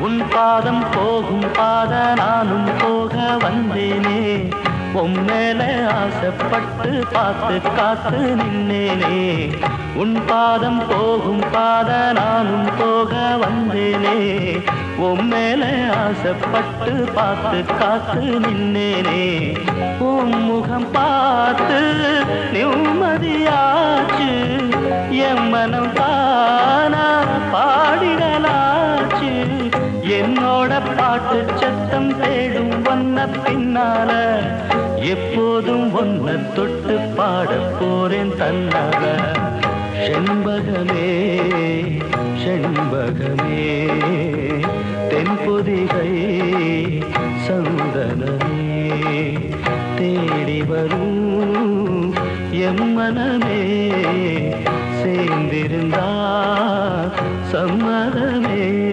உன் பாதம் போகும் பாத நானும் போக வந்தேனே உம்மேல ஆசைப்பட்டு பார்த்து காத்து நின்னேனே உன் பாதம் போகும் பாத நானும் போக வந்தேனே உம்மேல ஆசைப்பட்டு பார்த்து காத்து நின்னேனே உன் முகம் பார்த்து நிம்மதியாச்சு என் மனம் தானா பாடிடலாச்சு என்னோட பாட்டு சத்தம் தேடும் ஒன்ன பின்னால எப்போதும் ஒன்ன தொட்டு பாட போறேன் தன்னால செண்பகமே செண்பகமே தென்பொதிகை சந்தனமே தேடி வரும் எம்மனமே